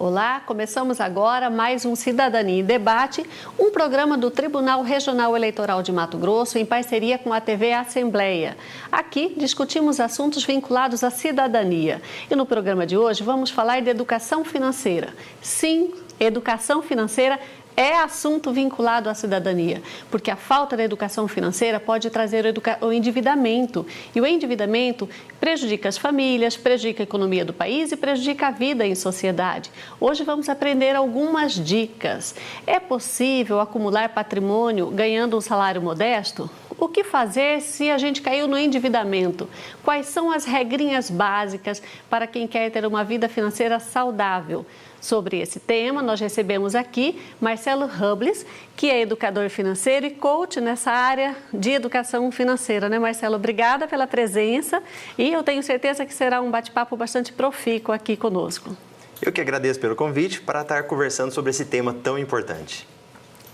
Olá, começamos agora mais um Cidadania em Debate, um programa do Tribunal Regional Eleitoral de Mato Grosso em parceria com a TV Assembleia. Aqui discutimos assuntos vinculados à cidadania. E no programa de hoje vamos falar de educação financeira. Sim, educação financeira é assunto vinculado à cidadania, porque a falta de educação financeira pode trazer o endividamento. E o endividamento prejudica as famílias, prejudica a economia do país e prejudica a vida em sociedade. Hoje vamos aprender algumas dicas. É possível acumular patrimônio ganhando um salário modesto? O que fazer se a gente caiu no endividamento? Quais são as regrinhas básicas para quem quer ter uma vida financeira saudável? Sobre esse tema, nós recebemos aqui Marcelo Robles, que é educador financeiro e coach nessa área de educação financeira, né, Marcelo? Obrigada pela presença e eu tenho certeza que será um bate-papo bastante profícuo aqui conosco. Eu que agradeço pelo convite para estar conversando sobre esse tema tão importante.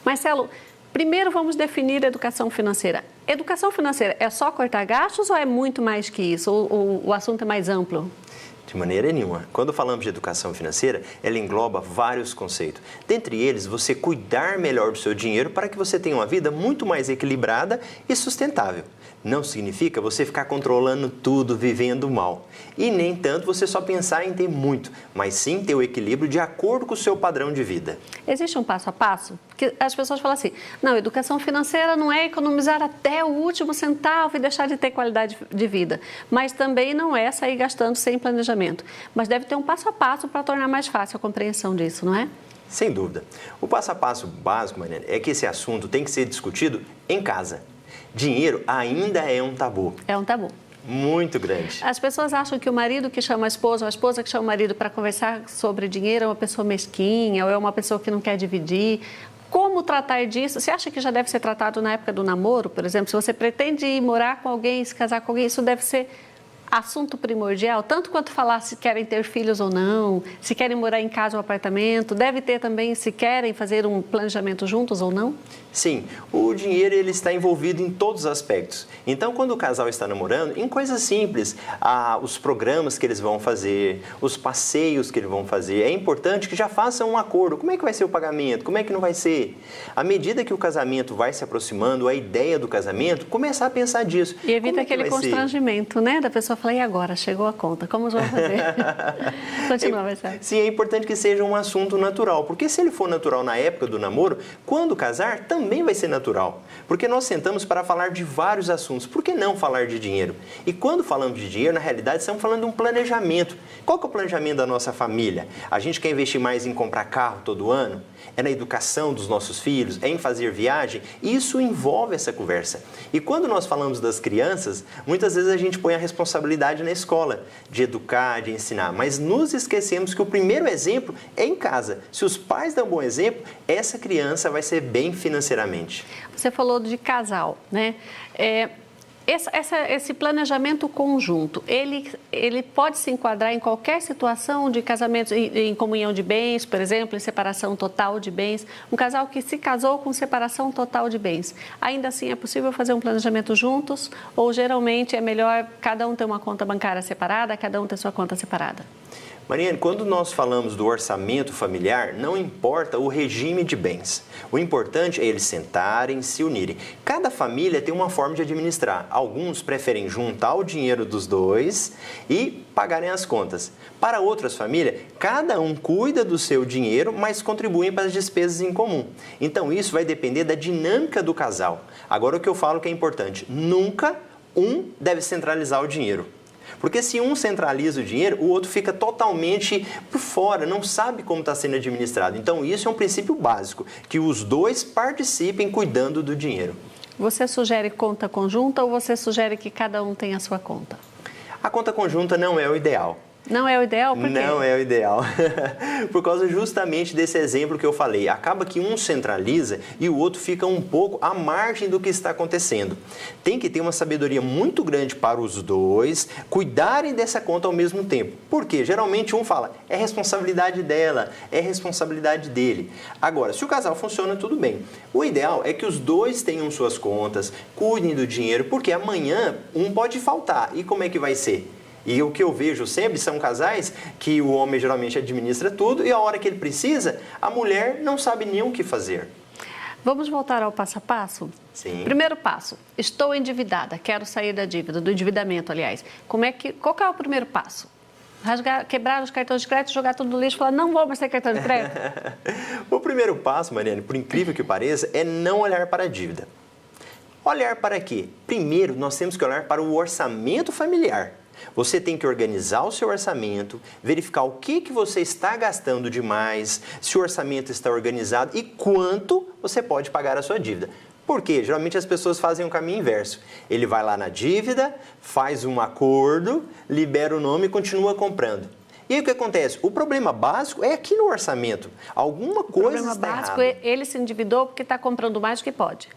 Marcelo, primeiro vamos definir educação financeira. Educação financeira é só cortar gastos ou é muito mais que isso? Ou o assunto é mais amplo? De maneira nenhuma. Quando falamos de educação financeira, ela engloba vários conceitos. Dentre eles, você cuidar melhor do seu dinheiro para que você tenha uma vida muito mais equilibrada e sustentável. Não significa você ficar controlando tudo, vivendo mal. E nem tanto você só pensar em ter muito, mas sim ter o equilíbrio de acordo com o seu padrão de vida. Existe um passo a passo? Porque as pessoas falam assim, não, educação financeira não é economizar até o último centavo e deixar de ter qualidade de vida. Mas também não é sair gastando sem planejamento. Mas deve ter um passo a passo para tornar mais fácil a compreensão disso, não é? Sem dúvida. O passo a passo básico, Mariana, é que esse assunto tem que ser discutido em casa. Dinheiro ainda é um tabu. É um tabu. Muito grande. As pessoas acham que o marido que chama a esposa, ou a esposa que chama o marido para conversar sobre dinheiro é uma pessoa mesquinha, ou é uma pessoa que não quer dividir. Como tratar disso? Você acha que já deve ser tratado na época do namoro, por exemplo? Se você pretende ir morar com alguém, se casar com alguém, isso deve ser assunto primordial, tanto quanto falar se querem ter filhos ou não, se querem morar em casa ou apartamento, deve ter também se querem fazer um planejamento juntos ou não? Sim, o dinheiro ele está envolvido em todos os aspectos. Então, quando o casal está namorando, em coisas simples, os programas que eles vão fazer, os passeios que eles vão fazer, é importante que já façam um acordo. Como é que vai ser o pagamento? Como é que não vai ser? À medida que o casamento vai se aproximando, a ideia do casamento, começar a pensar disso. E evita aquele constrangimento, né? Da pessoa falar, e agora? Chegou a conta, como vamos fazer? Continua, Marcelo. Sim, é importante que seja um assunto natural, porque se ele for natural na época do namoro, quando casar, também vai ser natural. Porque nós sentamos para falar de vários assuntos. Por que não falar de dinheiro? E quando falamos de dinheiro, na realidade, estamos falando de um planejamento. Qual que é o planejamento da nossa família? A gente quer investir mais em comprar carro todo ano? É na educação dos nossos filhos? É em fazer viagem? Isso envolve essa conversa. E quando nós falamos das crianças, muitas vezes a gente põe a responsabilidade na escola, de educar, de ensinar. Mas nos esquecemos que o primeiro exemplo é em casa. Se os pais dão um bom exemplo, essa criança vai ser bem financeiramente. Você falou de casal, né? Esse planejamento conjunto, ele pode se enquadrar em qualquer situação de casamento em comunhão de bens, por exemplo, em separação total de bens. Um casal que se casou com separação total de bens. Ainda assim, é possível fazer um planejamento juntos? Ou geralmente é melhor cada um ter uma conta bancária separada, cada um ter sua conta separada? Mariane, quando nós falamos do orçamento familiar, não importa o regime de bens. O importante é eles sentarem, se unirem. Cada família tem uma forma de administrar. Alguns preferem juntar o dinheiro dos dois e pagarem as contas. Para outras famílias, cada um cuida do seu dinheiro, mas contribuem para as despesas em comum. Então, isso vai depender da dinâmica do casal. Agora, o que eu falo que é importante, nunca um deve centralizar o dinheiro. Porque se um centraliza o dinheiro, o outro fica totalmente por fora, não sabe como está sendo administrado. Então, isso é um princípio básico, que os dois participem cuidando do dinheiro. Você sugere conta conjunta ou você sugere que cada um tenha a sua conta? A conta conjunta não é o ideal. Não é o ideal? Por quê? Não é o ideal. Por causa justamente desse exemplo que eu falei. Acaba que um centraliza e o outro fica um pouco à margem do que está acontecendo. Tem que ter uma sabedoria muito grande para os dois cuidarem dessa conta ao mesmo tempo. Por quê? Geralmente um fala, é responsabilidade dela, é responsabilidade dele. Agora, se o casal funciona, tudo bem. O ideal é que os dois tenham suas contas, cuidem do dinheiro, porque amanhã um pode faltar. E como é que vai ser? E o que eu vejo sempre são casais que o homem geralmente administra tudo e a hora que ele precisa, a mulher não sabe nem o que fazer. Vamos voltar ao passo a passo? Sim. Primeiro passo, estou endividada, quero sair da dívida, do endividamento, aliás. Qual que é o primeiro passo? Quebrar os cartões de crédito, jogar tudo no lixo e falar, não vou mais ter cartão de crédito? O primeiro passo, Mariane, por incrível que pareça, é não olhar para a dívida. Olhar para quê? Primeiro, nós temos que olhar para o orçamento familiar. Você tem que organizar o seu orçamento, verificar o que você está gastando demais, se o orçamento está organizado e quanto você pode pagar a sua dívida. Por quê? Geralmente as pessoas fazem o caminho inverso. Ele vai lá na dívida, faz um acordo, libera o nome e continua comprando. E aí o que acontece? O problema básico é aqui no orçamento. Alguma coisa está errada. O problema básico é ele se endividou porque está comprando mais do que pode.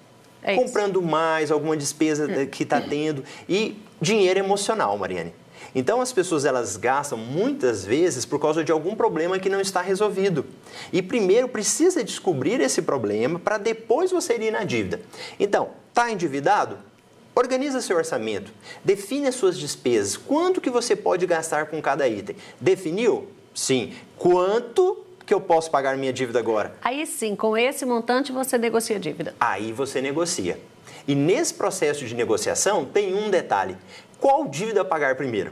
É comprando mais, alguma despesa que está tendo e dinheiro emocional, Mariane. Então, as pessoas elas gastam muitas vezes por causa de algum problema que não está resolvido. E primeiro precisa descobrir esse problema para depois você ir na dívida. Então, está endividado? Organiza seu orçamento, define as suas despesas, quanto que você pode gastar com cada item. Definiu? Sim. Quanto que eu posso pagar minha dívida agora? Aí sim, com esse montante você negocia a dívida. Aí você negocia. E nesse processo de negociação tem um detalhe. Qual dívida pagar primeiro?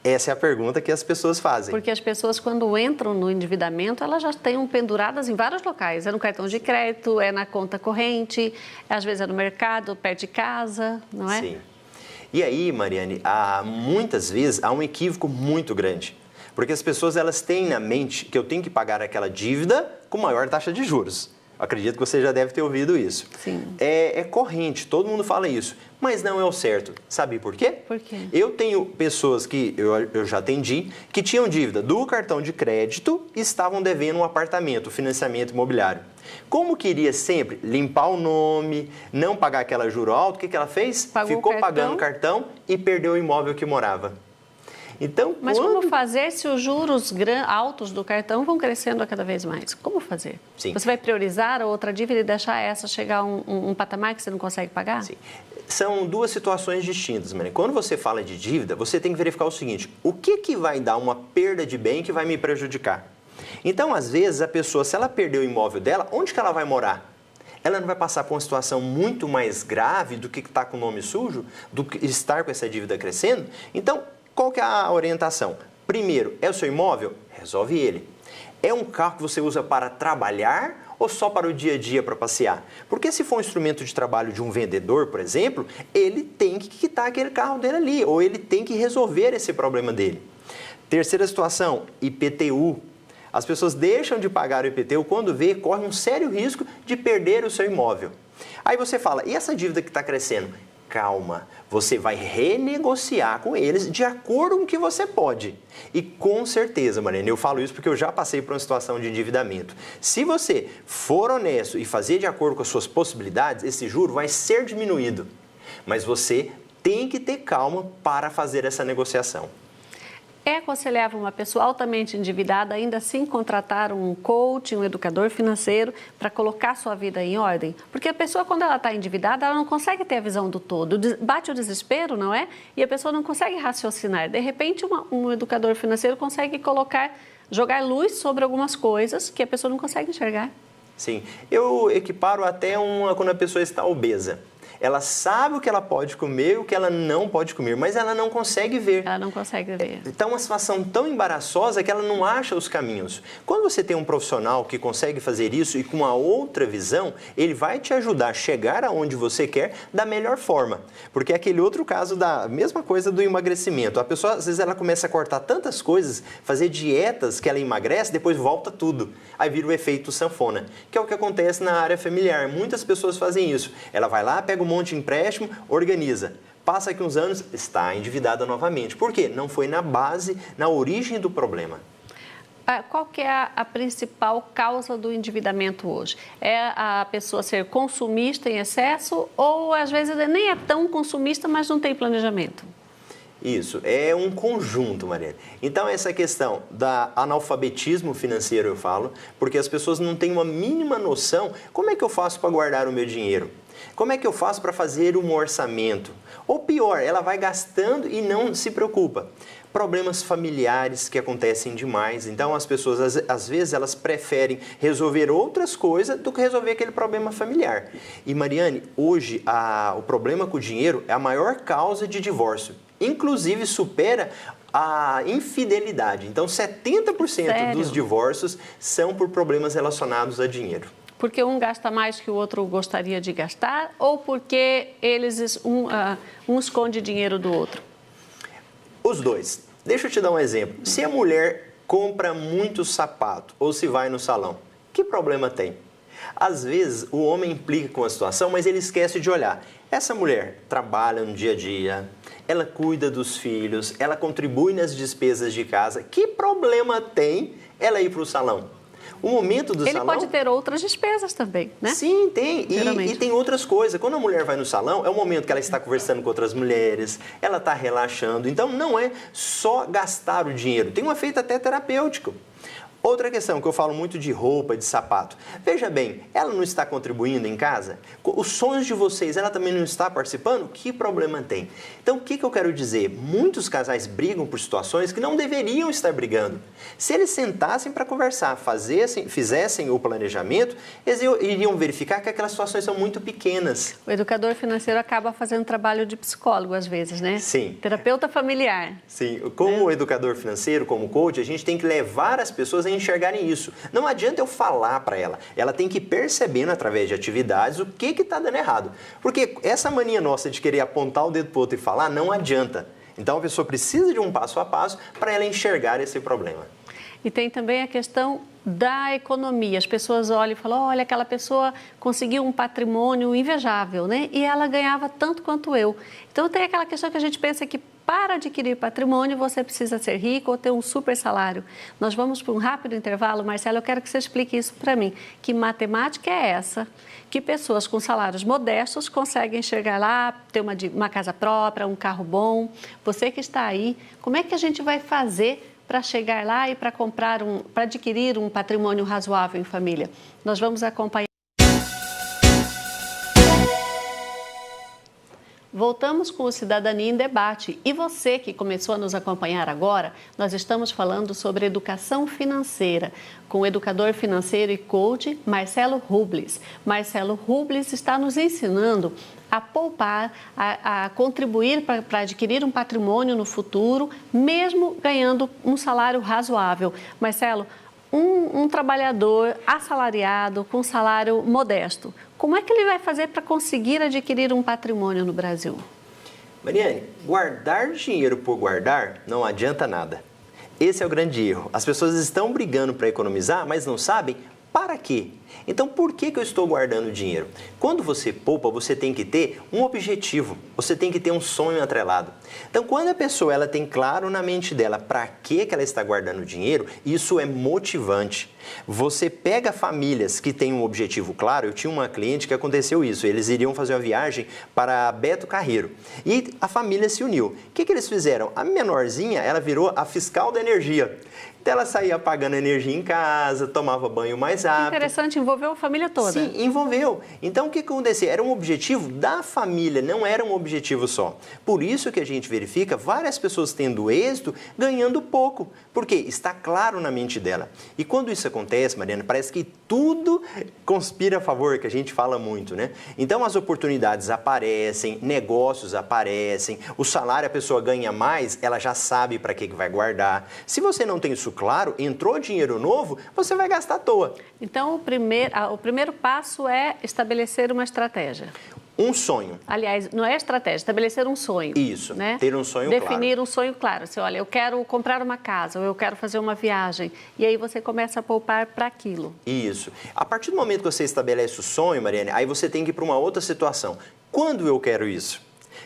Essa é a pergunta que as pessoas fazem. Porque as pessoas, quando entram no endividamento, elas já têm penduradas em vários locais. É no cartão de crédito, é na conta corrente, às vezes é no mercado, perto de casa, não é? Sim. E aí, Mariane, muitas vezes há um equívoco muito grande. Porque as pessoas elas têm na mente que eu tenho que pagar aquela dívida com maior taxa de juros. Acredito que você já deve ter ouvido isso. Sim. É corrente, todo mundo fala isso. Mas não é o certo. Sabe por quê? Por quê? Eu tenho pessoas que eu já atendi que tinham dívida do cartão de crédito e estavam devendo um apartamento, financiamento imobiliário. Como queria sempre limpar o nome, não pagar aquela juro alto, o que ela fez? Ficou pagando o cartão e perdeu o imóvel que morava. Então, mas como fazer se os juros altos do cartão vão crescendo a cada vez mais? Como fazer? Sim. Você vai priorizar a outra dívida e deixar essa chegar a um patamar que você não consegue pagar? Sim. São duas situações distintas, Maria. Quando você fala de dívida, você tem que verificar o seguinte, o que vai dar uma perda de bem que vai me prejudicar? Então, às vezes, a pessoa, se ela perder o imóvel dela, onde que ela vai morar? Ela não vai passar por uma situação muito mais grave do que estar com o nome sujo, do que estar com essa dívida crescendo? Então, qual que é a orientação? Primeiro, é o seu imóvel? Resolve ele. É um carro que você usa para trabalhar ou só para o dia a dia, para passear? Porque se for um instrumento de trabalho de um vendedor, por exemplo, ele tem que quitar aquele carro dele ali, ou ele tem que resolver esse problema dele. Terceira situação, IPTU. As pessoas deixam de pagar o IPTU quando vê, corre um sério risco de perder o seu imóvel. Aí você fala, e essa dívida que está crescendo? Calma, você vai renegociar com eles de acordo com o que você pode. E com certeza, Mariane, eu falo isso porque eu já passei por uma situação de endividamento. Se você for honesto e fazer de acordo com as suas possibilidades, esse juro vai ser diminuído. Mas você tem que ter calma para fazer essa negociação. É aconselhável uma pessoa altamente endividada ainda assim contratar um coach, um educador financeiro para colocar sua vida em ordem? Porque a pessoa, quando ela está endividada, ela não consegue ter a visão do todo. Bate o desespero, não é? E a pessoa não consegue raciocinar. De repente, um educador financeiro consegue jogar luz sobre algumas coisas que a pessoa não consegue enxergar. Sim. Eu equiparo até quando a pessoa está obesa. Ela sabe o que ela pode comer e o que ela não pode comer, mas ela não consegue ver. Ela não consegue ver. Está uma situação tão embaraçosa que ela não acha os caminhos. Quando você tem um profissional que consegue fazer isso e com uma outra visão, ele vai te ajudar a chegar aonde você quer da melhor forma. Porque é aquele outro caso da mesma coisa do emagrecimento. A pessoa, às vezes, ela começa a cortar tantas coisas, fazer dietas que ela emagrece, depois volta tudo. Aí vira o efeito sanfona, que é o que acontece na área familiar. Muitas pessoas fazem isso. Ela vai lá, pega um monte de empréstimo, organiza. Passa aqui uns anos, está endividada novamente. Por quê? Não foi na base, na origem do problema. Qual que é a principal causa do endividamento hoje? É a pessoa ser consumista em excesso ou, às vezes, nem é tão consumista, mas não tem planejamento? Isso, é um conjunto, Mariane. Então, essa questão da analfabetismo financeiro, eu falo, porque as pessoas não têm uma mínima noção como é que eu faço para guardar o meu dinheiro. Como é que eu faço para fazer um orçamento? Ou pior, ela vai gastando e não se preocupa. Problemas familiares que acontecem demais. Então, as pessoas, às vezes, elas preferem resolver outras coisas do que resolver aquele problema familiar. E, Mariane, hoje, o problema com o dinheiro é a maior causa de divórcio. Inclusive, supera a infidelidade. Então, 70% Sério? dos divórcios são por problemas relacionados a dinheiro. Porque um gasta mais que o outro gostaria de gastar ou porque um esconde dinheiro do outro? Os dois. Deixa eu te dar um exemplo. Se a mulher compra muito sapato ou se vai no salão, que problema tem? Às vezes o homem implica com a situação, mas ele esquece de olhar. Essa mulher trabalha no dia a dia, ela cuida dos filhos, ela contribui nas despesas de casa. Que problema tem ela ir para o salão? O momento do salão... Ele pode ter outras despesas também, né? Sim, tem. E tem outras coisas. Quando a mulher vai no salão, é o momento que ela está conversando com outras mulheres, ela está relaxando. Então, não é só gastar o dinheiro. Tem um efeito até terapêutico. Outra questão, que eu falo muito de roupa, de sapato. Veja bem, ela não está contribuindo em casa? Os sonhos de vocês, ela também não está participando? Que problema tem? Então, o que eu quero dizer? Muitos casais brigam por situações que não deveriam estar brigando. Se eles sentassem para conversar, fizessem o planejamento, eles iriam verificar que aquelas situações são muito pequenas. O educador financeiro acaba fazendo trabalho de psicólogo às vezes, né? Sim. Terapeuta familiar. Sim. Como educador financeiro, como coach, a gente tem que levar as pessoas a enxergarem isso. Não adianta eu falar para ela. Ela tem que ir percebendo através de atividades o que está dando errado. Porque essa mania nossa de querer apontar o dedo para o outro e falar não adianta. Então a pessoa precisa de um passo a passo para ela enxergar esse problema. E tem também a questão da economia. As pessoas olham e falam, olha, aquela pessoa conseguiu um patrimônio invejável, né? E ela ganhava tanto quanto eu. Então tem aquela questão que a gente pensa que para adquirir patrimônio você precisa ser rico ou ter um super salário. Nós vamos para um rápido intervalo. Marcelo, eu quero que você explique isso para mim. Que matemática é essa que pessoas com salários modestos conseguem chegar lá, ter uma casa própria, um carro bom? Você que está aí, como é que a gente vai fazer para chegar lá e para adquirir um patrimônio razoável em família? Nós vamos acompanhar. Voltamos com o Cidadania em Debate. E você que começou a nos acompanhar agora, nós estamos falando sobre educação financeira com o educador financeiro e coach Marcelo Rubles. Marcelo Rubles está nos ensinando a poupar, a contribuir para adquirir um patrimônio no futuro, mesmo ganhando um salário razoável. Marcelo, um trabalhador assalariado com salário modesto, como é que ele vai fazer para conseguir adquirir um patrimônio no Brasil? Mariane, guardar dinheiro por guardar não adianta nada. Esse é o grande erro. As pessoas estão brigando para economizar, mas não sabem para quê. Então, por que eu estou guardando dinheiro? Quando você poupa, você tem que ter um objetivo, você tem que ter um sonho atrelado. Então, quando a pessoa ela tem claro na mente dela para que ela está guardando dinheiro, isso é motivante. Você pega famílias que têm um objetivo claro. Eu tinha uma cliente que aconteceu isso, eles iriam fazer uma viagem para Beto Carreiro e a família se uniu. O que eles fizeram? A menorzinha, ela virou a fiscal da energia. Então, ela saía pagando energia em casa, tomava banho mais rápido. Interessante, envolveu a família toda. Sim, envolveu. Então, o que acontecia? Era um objetivo da família, não era um objetivo só. Por isso que a gente verifica várias pessoas tendo êxito, ganhando pouco, porque está claro na mente dela. E quando isso acontece, Mariana, parece que tudo conspira a favor, que a gente fala muito, né? Então, as oportunidades aparecem, negócios aparecem, o salário a pessoa ganha mais, ela já sabe para que vai guardar. Se você não tem isso claro, entrou dinheiro novo, você vai gastar à toa. Então, o primeiro passo é estabelecer uma estratégia. Um sonho. Aliás, não é estratégia, estabelecer um sonho. Isso, né? Ter um sonho claro. Definir um sonho claro. Você olha, eu quero comprar uma casa, ou eu quero fazer uma viagem. E aí você começa a poupar para aquilo. Isso. A partir do momento que você estabelece o sonho, Mariane, aí você tem que ir para uma outra situação. Quando eu quero isso?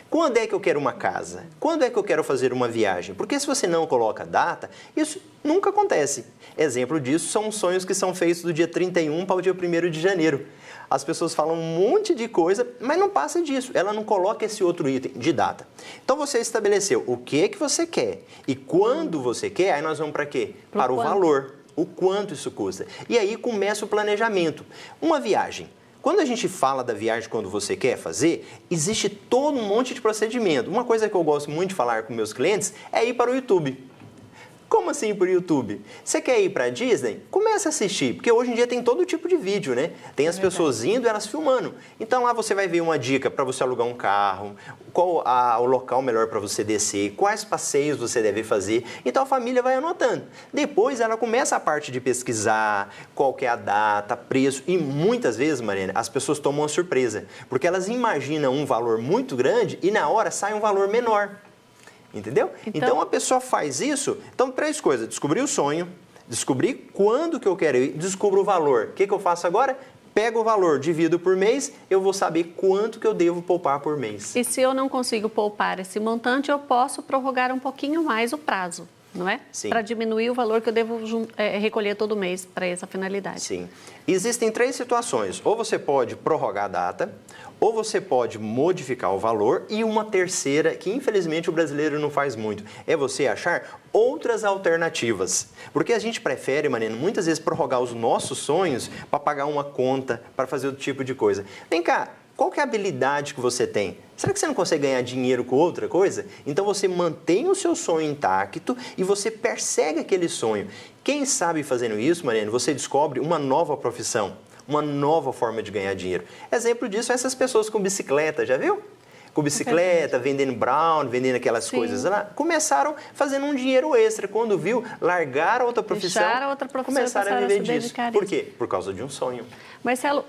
Quando é que eu quero uma casa? Quando é que eu quero fazer uma viagem? Porque se você não coloca data, isso nunca acontece. Exemplo disso são os sonhos que são feitos do dia 31 para o dia 1º de janeiro. As pessoas falam um monte de coisa, mas não passa disso. Ela não coloca esse outro item de data. Então você estabeleceu o que você quer e quando você quer, aí nós vamos para quê? Para o valor, o quanto isso custa. E aí começa o planejamento. Uma viagem. Quando a gente fala da viagem quando você quer fazer, existe todo um monte de procedimento. Uma coisa que eu gosto muito de falar com meus clientes é ir para o YouTube. Como assim para o YouTube? Você quer ir para a Disney? Comece a assistir, porque hoje em dia tem todo tipo de vídeo, né? Tem as pessoas indo e elas filmando. Então lá você vai ver uma dica para você alugar um carro, qual o local melhor para você descer, quais passeios você deve fazer. Então a família vai anotando. Depois ela começa a parte de pesquisar, qual que é a data, preço. E muitas vezes, Mariana, as pessoas tomam uma surpresa, porque elas imaginam um valor muito grande e na hora sai um valor menor. Entendeu? Então a pessoa faz isso. Então, 3 coisas. Descobrir o sonho, descobrir quando que eu quero ir, descubro o valor. O que eu faço agora? Pego o valor, divido por mês, eu vou saber quanto que eu devo poupar por mês. E se eu não consigo poupar esse montante, eu posso prorrogar um pouquinho mais o prazo, não é? Sim. Para diminuir o valor que eu devo recolher todo mês para essa finalidade. Sim. Existem 3 situações. Ou você pode prorrogar a data, ou você pode modificar o valor, e uma terceira, que infelizmente o brasileiro não faz muito, é você achar outras alternativas. Porque a gente prefere, Mariana, muitas vezes prorrogar os nossos sonhos para pagar uma conta, para fazer outro tipo de coisa. Vem cá, qual que é a habilidade que você tem? Será que você não consegue ganhar dinheiro com outra coisa? Então você mantém o seu sonho intacto e você persegue aquele sonho. Quem sabe fazendo isso, Mariana, você descobre uma nova profissão, uma nova forma de ganhar dinheiro. Exemplo disso, essas pessoas com bicicleta, já viu? Com bicicleta, vendendo brown, vendendo aquelas coisas lá, começaram fazendo um dinheiro extra. Quando viu, largaram outra profissão, começaram a viver disso. Por quê? Por causa de um sonho. Marcelo,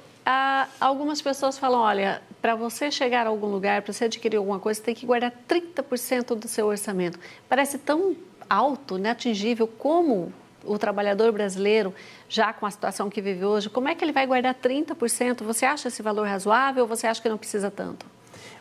algumas pessoas falam, olha, para você chegar a algum lugar, para você adquirir alguma coisa, você tem que guardar 30% do seu orçamento. Parece tão alto, inatingível, como o trabalhador brasileiro, já com a situação que vive hoje, como é que ele vai guardar 30%? Você acha esse valor razoável ou você acha que não precisa tanto?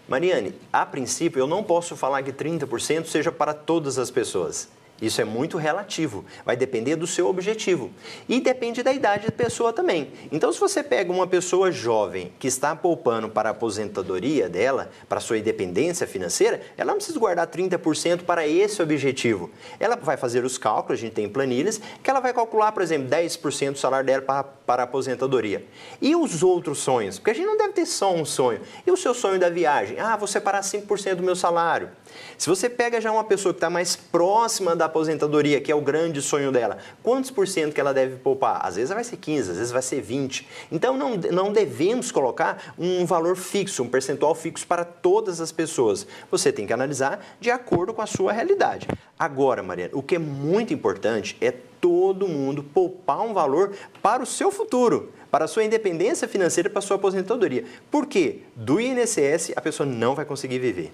Mariane, a princípio eu não posso falar que 30% seja para todas as pessoas. Isso é muito relativo, vai depender do seu objetivo e depende da idade da pessoa também. Então, se você pega uma pessoa jovem que está poupando para a aposentadoria dela, para a sua independência financeira, ela não precisa guardar 30% para esse objetivo. Ela vai fazer os cálculos, a gente tem planilhas, que ela vai calcular, por exemplo, 10% do salário dela para a aposentadoria. E os outros sonhos? Porque a gente não deve ter só um sonho. E o seu sonho da viagem? Vou separar 5% do meu salário. Se você pega já uma pessoa que está mais próxima da aposentadoria, que é o grande sonho dela, quantos por cento que ela deve poupar? Às vezes vai ser 15, às vezes vai ser 20. Então, não devemos colocar um valor fixo, um percentual fixo para todas as pessoas. Você tem que analisar de acordo com a sua realidade. Agora, Mariana, o que é muito importante é todo mundo poupar um valor para o seu futuro, para a sua independência financeira, para a sua aposentadoria. Por quê? Do INSS a pessoa não vai conseguir viver.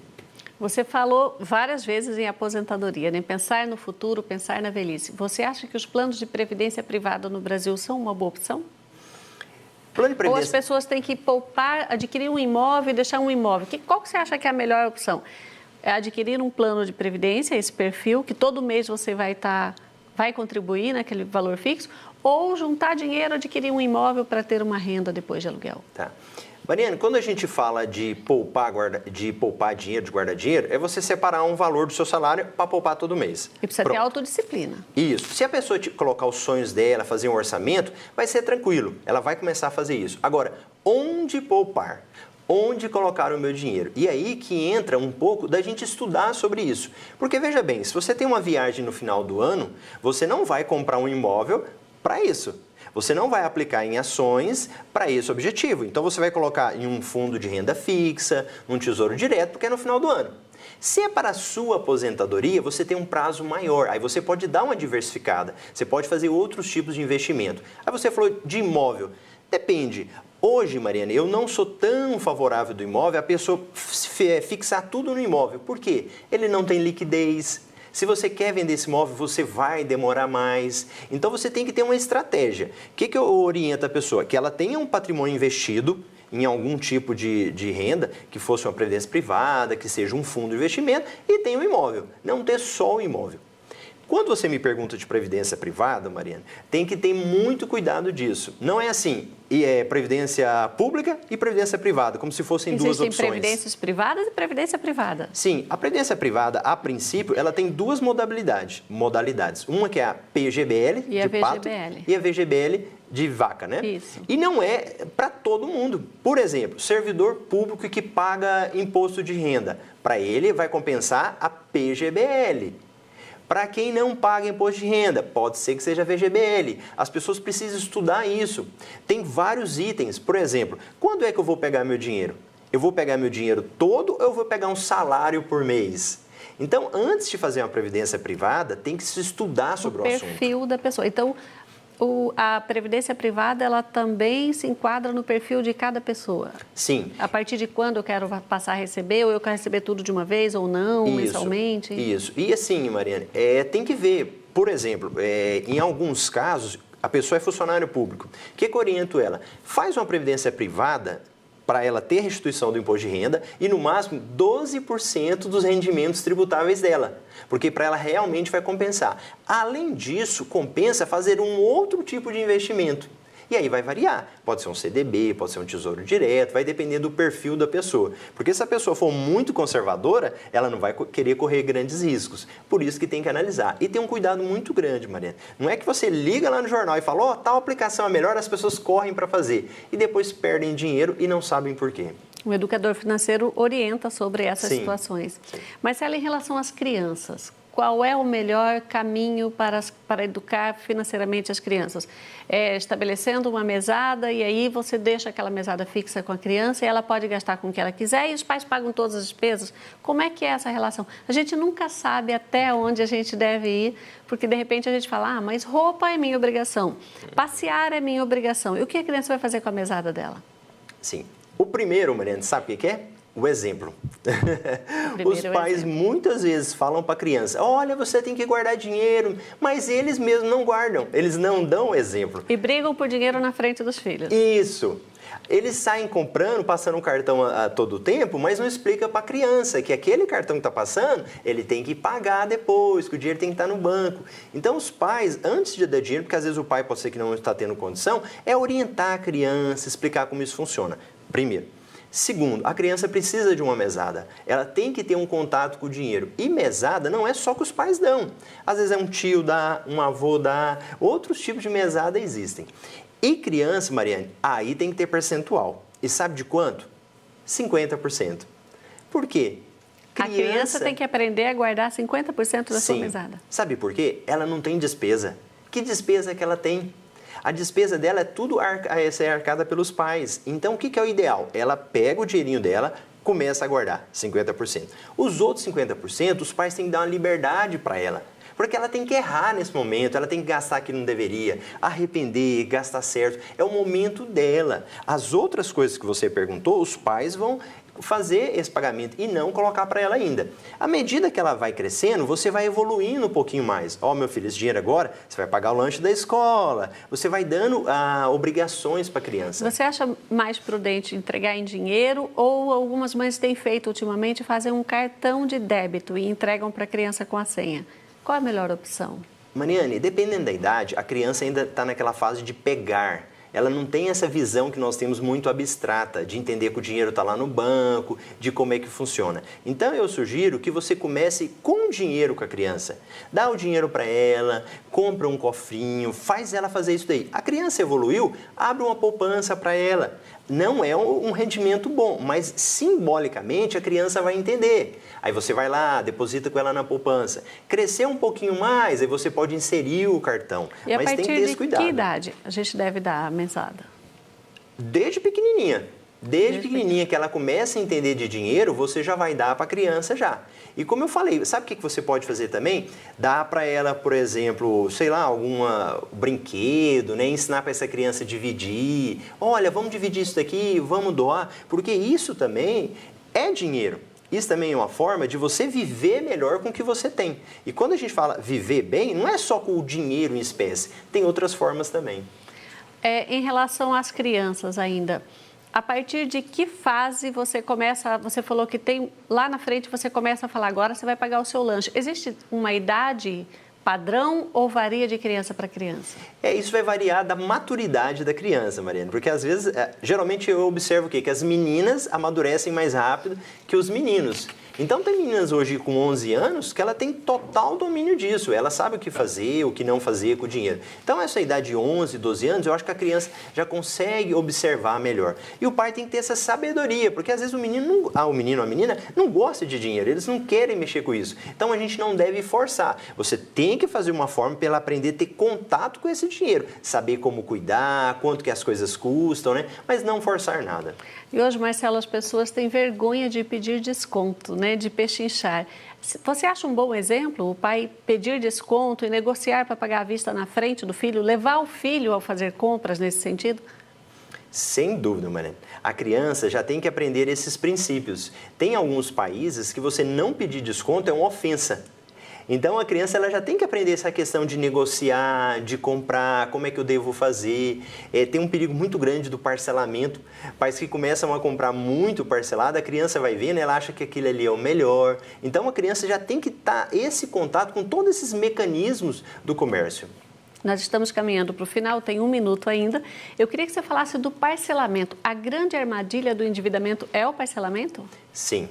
Você falou várias vezes em aposentadoria, né? Pensar no futuro, pensar na velhice. Você acha que os planos de previdência privada no Brasil são uma boa opção? Plano de previdência... Ou as pessoas têm que poupar, adquirir um imóvel e deixar um imóvel? Qual que você acha que é a melhor opção? É adquirir um plano de previdência, esse perfil, que todo mês você vai contribuir naquele valor fixo, ou juntar dinheiro, adquirir um imóvel para ter uma renda depois de aluguel? Tá. Mariana, quando a gente fala de poupar dinheiro, de guardar dinheiro, é você separar um valor do seu salário para poupar todo mês. E precisa ter autodisciplina. Isso. Se a pessoa colocar os sonhos dela, fazer um orçamento, vai ser tranquilo. Ela vai começar a fazer isso. Agora, onde poupar? Onde colocar o meu dinheiro? E aí que entra um pouco da gente estudar sobre isso. Porque, veja bem, se você tem uma viagem no final do ano, você não vai comprar um imóvel para isso. Você não vai aplicar em ações para esse objetivo. Então, você vai colocar em um fundo de renda fixa, num tesouro direto, porque é no final do ano. Se é para a sua aposentadoria, você tem um prazo maior. Aí você pode dar uma diversificada. Você pode fazer outros tipos de investimento. Aí você falou de imóvel. Depende. Hoje, Mariana, eu não sou tão favorável do imóvel a pessoa fixar tudo no imóvel. Por quê? Ele não tem liquidez. Se você quer vender esse imóvel, você vai demorar mais. Então, você tem que ter uma estratégia. O que eu oriento a pessoa? Que ela tenha um patrimônio investido em algum tipo de renda, que fosse uma previdência privada, que seja um fundo de investimento, e tenha um imóvel. Não ter só o imóvel. Quando você me pergunta de previdência privada, Mariana, tem que ter muito cuidado disso. Não é assim, é previdência pública e previdência privada, como se fossem duas opções. Existem previdências privadas e previdência privada. Sim, a previdência privada, a princípio, ela tem duas modalidades. Uma que é a PGBL, e a VGBL. E a VGBL de vaca, né? Isso. E não é para todo mundo. Por exemplo, servidor público que paga imposto de renda, para ele vai compensar a PGBL. Para quem não paga imposto de renda, pode ser que seja VGBL. As pessoas precisam estudar isso. Tem vários itens. Por exemplo, quando é que eu vou pegar meu dinheiro? Eu vou pegar meu dinheiro todo ou eu vou pegar um salário por mês? Então, antes de fazer uma previdência privada, tem que se estudar sobre o assunto. O perfil da pessoa. Então, a previdência privada, ela também se enquadra no perfil de cada pessoa? Sim. A partir de quando eu quero passar a receber, ou eu quero receber tudo de uma vez ou não, mensalmente? Isso. E assim, Mariane, tem que ver, por exemplo, em alguns casos, a pessoa é funcionário público. O que eu oriento ela? Faz uma previdência privada para ela ter restituição do imposto de renda e, no máximo, 12% dos rendimentos tributáveis dela, porque para ela realmente vai compensar. Além disso, compensa fazer um outro tipo de investimento. E aí vai variar. Pode ser um CDB, pode ser um tesouro direto, vai depender do perfil da pessoa. Porque se a pessoa for muito conservadora, ela não vai querer correr grandes riscos. Por isso que tem que analisar. E tem um cuidado muito grande, Mariana. Não é que você liga lá no jornal e fala, tal aplicação é melhor, as pessoas correm para fazer. E depois perdem dinheiro e não sabem por quê. O educador financeiro orienta sobre essas situações. Sim. Mas, em relação às crianças, qual é o melhor caminho para educar financeiramente as crianças? Estabelecendo uma mesada e aí você deixa aquela mesada fixa com a criança e ela pode gastar com o que ela quiser e os pais pagam todas as despesas? Como é que é essa relação? A gente nunca sabe até onde a gente deve ir, porque de repente a gente fala, mas roupa é minha obrigação, passear é minha obrigação. E o que a criança vai fazer com a mesada dela? Sim. O primeiro, Mariana, sabe o que é? O exemplo. Os pais muitas vezes falam para a criança, olha, você tem que guardar dinheiro, mas eles mesmos não guardam, eles não dão exemplo. E brigam por dinheiro na frente dos filhos. Isso. Eles saem comprando, passando um cartão a todo tempo, mas não explica para a criança que aquele cartão que está passando, ele tem que pagar depois, que o dinheiro tem que estar no banco. Então, os pais, antes de dar dinheiro, porque às vezes o pai pode ser que não está tendo condição, é orientar a criança, explicar como isso funciona. Primeiro. Segundo, a criança precisa de uma mesada. Ela tem que ter um contato com o dinheiro. E mesada não é só que os pais dão. Às vezes é um tio dá, um avô dá, outros tipos de mesada existem. E criança, Mariane, aí tem que ter percentual. E sabe de quanto? 50%. Por quê? A criança tem que aprender a guardar 50% da sua mesada. Sabe por quê? Ela não tem despesa. Que despesa que ela tem? A despesa dela é tudo arcada pelos pais. Então, o que é o ideal? Ela pega o dinheirinho dela, começa a guardar 50%. Os outros 50%, os pais têm que dar uma liberdade para ela. Porque ela tem que errar nesse momento, ela tem que gastar que não deveria, arrepender, gastar certo. É o momento dela. As outras coisas que você perguntou, os pais vão fazer esse pagamento e não colocar para ela ainda. À medida que ela vai crescendo, você vai evoluindo um pouquinho mais. Meu filho, esse dinheiro agora, você vai pagar o lanche da escola, você vai dando obrigações para a criança. Você acha mais prudente entregar em dinheiro ou algumas mães têm feito ultimamente, fazem um cartão de débito e entregam para a criança com a senha? Qual é a melhor opção? Mariane, dependendo da idade, a criança ainda está naquela fase de pegar. Ela não tem essa visão que nós temos muito abstrata, de entender que o dinheiro está lá no banco, de como é que funciona. Então, eu sugiro que você comece com dinheiro com a criança. Dá o dinheiro para ela, compra um cofrinho, faz ela fazer isso daí. A criança evoluiu, abre uma poupança para ela. Não é um rendimento bom, mas simbolicamente a criança vai entender. Aí você vai lá, deposita com ela na poupança. Crescer um pouquinho mais, aí você pode inserir o cartão. E mas tem que ter esse cuidado. Que idade a gente deve dar a mesada? Desde pequenininha. Desde pequenininha que ela começa a entender de dinheiro, você já vai dar para a criança já. E como eu falei, sabe o que você pode fazer também? Dar para ela, por exemplo, sei lá, algum brinquedo, né? Ensinar para essa criança a dividir. Olha, vamos dividir isso daqui, vamos doar. Porque isso também é dinheiro. Isso também é uma forma de você viver melhor com o que você tem. E quando a gente fala viver bem, não é só com o dinheiro em espécie. Tem outras formas também. Em relação às crianças ainda, a partir de que fase você começa, você falou que tem, lá na frente você começa a falar, agora você vai pagar o seu lanche. Existe uma idade padrão ou varia de criança para criança? Isso vai variar da maturidade da criança, Mariana, porque às vezes, geralmente eu observo o quê? Que as meninas amadurecem mais rápido que os meninos. Então tem meninas hoje com 11 anos que ela tem total domínio disso, ela sabe o que fazer, o que não fazer com o dinheiro. Então essa idade de 11, 12 anos, eu acho que a criança já consegue observar melhor. E o pai tem que ter essa sabedoria, porque às vezes o menino, a menina não gosta de dinheiro, eles não querem mexer com isso. Então a gente não deve forçar. Você tem que fazer uma forma para ela aprender a ter contato com esse dinheiro, saber como cuidar, quanto que as coisas custam, né? Mas não forçar nada. E hoje, Marcelo, as pessoas têm vergonha de pedir desconto, né? De pechinchar. Você acha um bom exemplo o pai pedir desconto e negociar para pagar à vista na frente do filho, levar o filho ao fazer compras nesse sentido? Sem dúvida, Mariana. A criança já tem que aprender esses princípios. Tem alguns países que você não pedir desconto é uma ofensa. Então, a criança ela já tem que aprender essa questão de negociar, de comprar, como é que eu devo fazer. Tem um perigo muito grande do parcelamento. Pais que começam a comprar muito parcelado, a criança vai vendo, ela acha que aquilo ali é o melhor. Então, a criança já tem que estar esse contato com todos esses mecanismos do comércio. Nós estamos caminhando para o final, tem 1 minuto ainda. Eu queria que você falasse do parcelamento. A grande armadilha do endividamento é o parcelamento? Sim.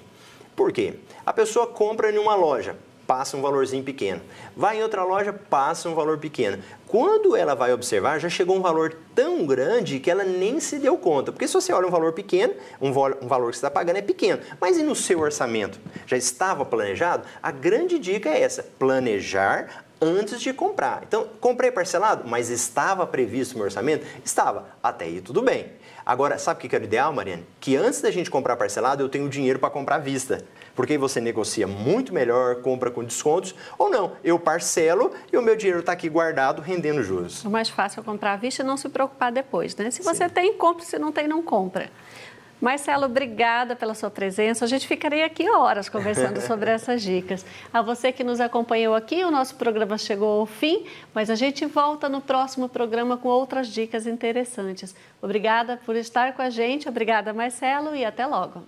Por quê? A pessoa compra em uma loja, passa um valorzinho pequeno. Vai em outra loja, passa um valor pequeno. Quando ela vai observar, já chegou um valor tão grande que ela nem se deu conta. Porque se você olha um valor pequeno, um valor que você está pagando é pequeno. Mas e no seu orçamento? Já estava planejado? A grande dica é essa, planejar antes de comprar. Então, comprei parcelado, mas estava previsto no meu orçamento? Estava. Até aí tudo bem. Agora, sabe o que é o ideal, Mariana? Que antes da gente comprar parcelado, eu tenho dinheiro para comprar à vista. Porque aí você negocia muito melhor, compra com descontos, ou não, eu parcelo e o meu dinheiro está aqui guardado, rendendo juros. O mais fácil é comprar à vista e não se preocupar depois, né? Se você tem, compra, se não tem, não compra. Marcelo, obrigada pela sua presença. A gente ficaria aqui horas conversando sobre essas dicas. A você que nos acompanhou aqui, o nosso programa chegou ao fim, mas a gente volta no próximo programa com outras dicas interessantes. Obrigada por estar com a gente, obrigada, Marcelo, e até logo.